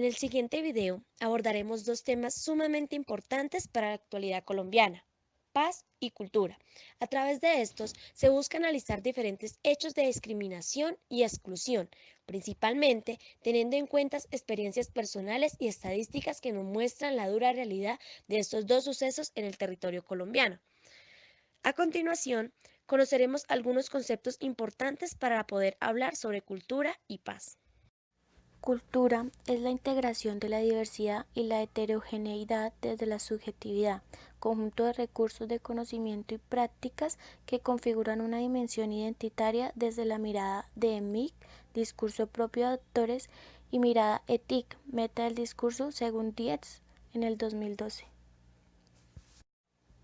el siguiente video abordaremos dos temas sumamente importantes para la actualidad colombiana: paz y cultura. A través de estos se busca analizar diferentes hechos de discriminación y exclusión, principalmente teniendo en cuenta experiencias personales y estadísticas que nos muestran la dura realidad de estos dos sucesos en el territorio colombiano. A continuación, conoceremos algunos conceptos importantes para poder hablar sobre cultura y paz. Cultura es la integración de la diversidad y la heterogeneidad desde la subjetividad, conjunto de recursos de conocimiento y prácticas que configuran una dimensión identitaria desde la mirada de EMIC, discurso propio de autores, y mirada ETIC, meta del discurso según Dietz en el 2012.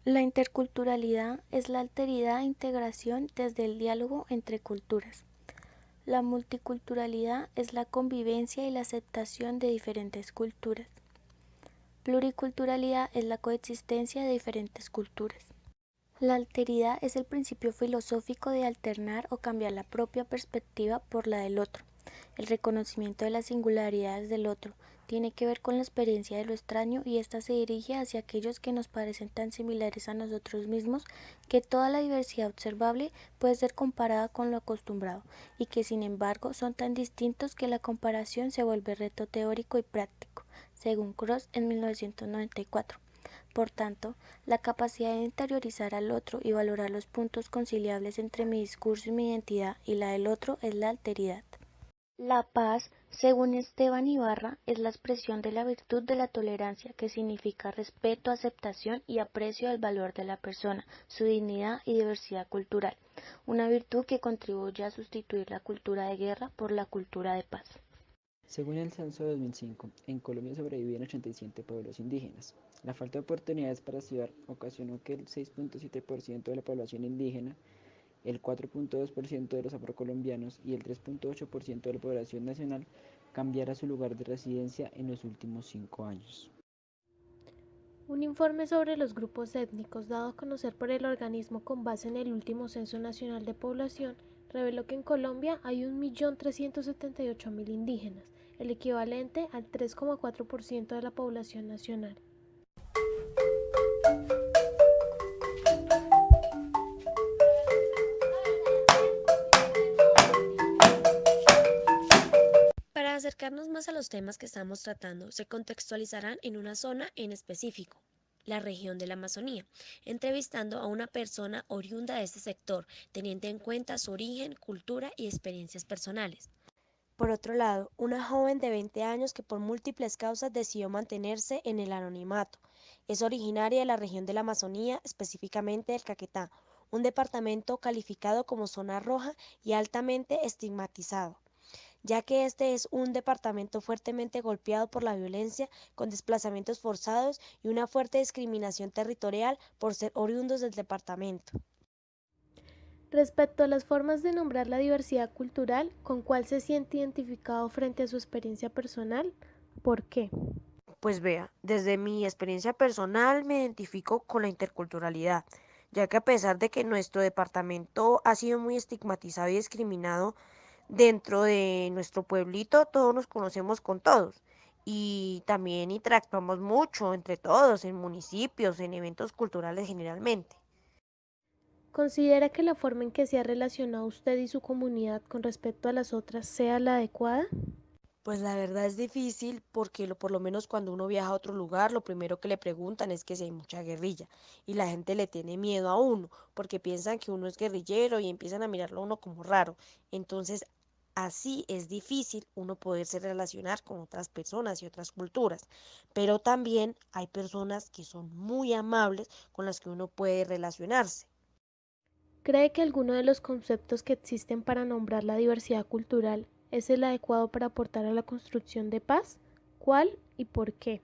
La interculturalidad es la alteridad e integración desde el diálogo entre culturas. La multiculturalidad es la convivencia y la aceptación de diferentes culturas. Pluriculturalidad es la coexistencia de diferentes culturas. La alteridad es el principio filosófico de alternar o cambiar la propia perspectiva por la del otro. El reconocimiento de las singularidades del otro tiene que ver con la experiencia de lo extraño, y ésta se dirige hacia aquellos que nos parecen tan similares a nosotros mismos que toda la diversidad observable puede ser comparada con lo acostumbrado, y que sin embargo son tan distintos que la comparación se vuelve reto teórico y práctico, según Cross en 1994. Por tanto, la capacidad de interiorizar al otro y valorar los puntos conciliables entre mi discurso y mi identidad y la del otro es la alteridad. La paz, según Esteban Ibarra, es la expresión de la virtud de la tolerancia, que significa respeto, aceptación y aprecio al valor de la persona, su dignidad y diversidad cultural, una virtud que contribuye a sustituir la cultura de guerra por la cultura de paz. Según el censo de 2005, en Colombia sobrevivían 87 pueblos indígenas. La falta de oportunidades para estudiar ocasionó que el 6.7% de la población indígena, el 4.2% de los afrocolombianos y el 3.8% de la población nacional cambiara su lugar de residencia en los últimos 5 años. Un informe sobre los grupos étnicos dado a conocer por el organismo con base en el último Censo Nacional de Población reveló que en Colombia hay 1.378.000 indígenas, el equivalente al 3,4% de la población nacional. Para acercarnos más a los temas que estamos tratando, se contextualizarán en una zona en específico, la región de la Amazonía, entrevistando a una persona oriunda de este sector, teniendo en cuenta su origen, cultura y experiencias personales. Por otro lado, una joven de 20 años que por múltiples causas decidió mantenerse en el anonimato. Es originaria de la región de la Amazonía, específicamente del Caquetá, un departamento calificado como zona roja y altamente estigmatizado, ya que este es un departamento fuertemente golpeado por la violencia, con desplazamientos forzados y una fuerte discriminación territorial por ser oriundos del departamento. Respecto a las formas de nombrar la diversidad cultural, ¿con cuál se siente identificado frente a su experiencia personal? ¿Por qué? Pues vea, desde mi experiencia personal me identifico con la interculturalidad, ya que a pesar de que nuestro departamento ha sido muy estigmatizado y discriminado, dentro de nuestro pueblito todos nos conocemos con todos y también interactuamos mucho entre todos en municipios, en eventos culturales generalmente. ¿Considera que la forma en que se ha relacionado usted y su comunidad con respecto a las otras sea la adecuada? Pues la verdad es difícil porque por lo menos cuando uno viaja a otro lugar, lo primero que le preguntan es que si hay mucha guerrilla y la gente le tiene miedo a uno porque piensan que uno es guerrillero y empiezan a mirarlo a uno como raro. Entonces, así es difícil uno poderse relacionar con otras personas y otras culturas. Pero también hay personas que son muy amables con las que uno puede relacionarse. ¿Cree que alguno de los conceptos que existen para nombrar la diversidad cultural es el adecuado para aportar a la construcción de paz? ¿Cuál y por qué?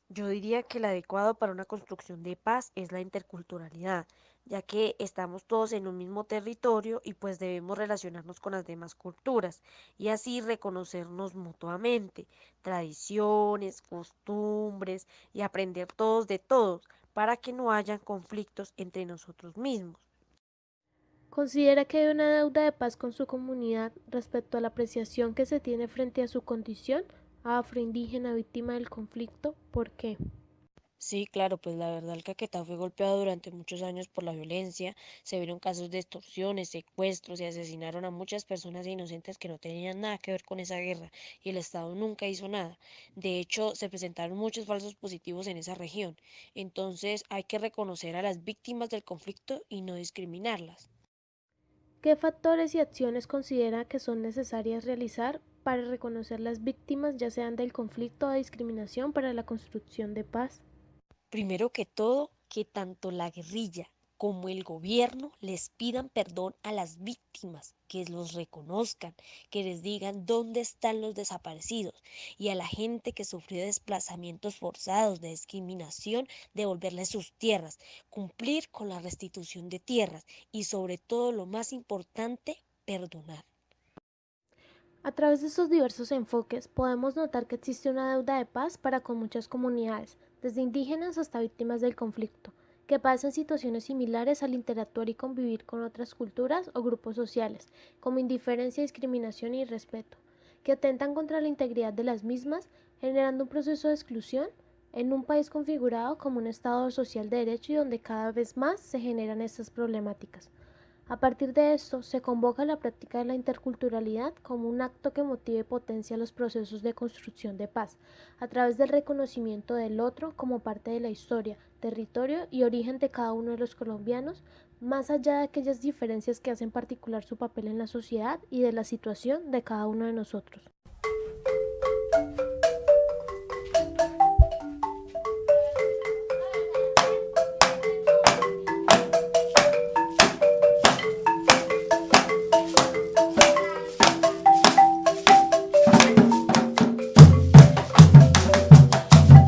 Yo diría que el adecuado para una construcción de paz es la interculturalidad, ya que estamos todos en un mismo territorio y pues debemos relacionarnos con las demás culturas y así reconocernos mutuamente, tradiciones, costumbres y aprender todos de todos para que no hayan conflictos entre nosotros mismos. ¿Considera que hay una deuda de paz con su comunidad respecto a la apreciación que se tiene frente a su condición? afroindígena víctima del conflicto? ¿Por qué? Sí, claro, pues la verdad el Caquetá fue golpeado durante muchos años por la violencia, se vieron casos de extorsiones, secuestros y asesinaron a muchas personas inocentes que no tenían nada que ver con esa guerra y el Estado nunca hizo nada. De hecho, se presentaron muchos falsos positivos en esa región. Entonces hay que reconocer a las víctimas del conflicto y no discriminarlas. ¿Qué factores y acciones considera que son necesarias realizar para reconocer las víctimas, ya sean del conflicto o de discriminación, para la construcción de paz? Primero que todo, que tanto la guerrilla como el gobierno les pidan perdón a las víctimas, que los reconozcan, que les digan dónde están los desaparecidos y a la gente que sufrió desplazamientos forzados, de discriminación, devolverles sus tierras, cumplir con la restitución de tierras y sobre todo lo más importante, perdonar. A través de estos diversos enfoques podemos notar que existe una deuda de paz para con muchas comunidades, desde indígenas hasta víctimas del conflicto, que pasan situaciones similares al interactuar y convivir con otras culturas o grupos sociales, como indiferencia, discriminación y irrespeto, que atentan contra la integridad de las mismas, generando un proceso de exclusión en un país configurado como un Estado social de derecho y donde cada vez más se generan estas problemáticas. A partir de esto, se convoca la práctica de la interculturalidad como un acto que motive y potencia los procesos de construcción de paz, a través del reconocimiento del otro como parte de la historia, territorio y origen de cada uno de los colombianos, más allá de aquellas diferencias que hacen particular su papel en la sociedad y de la situación de cada uno de nosotros.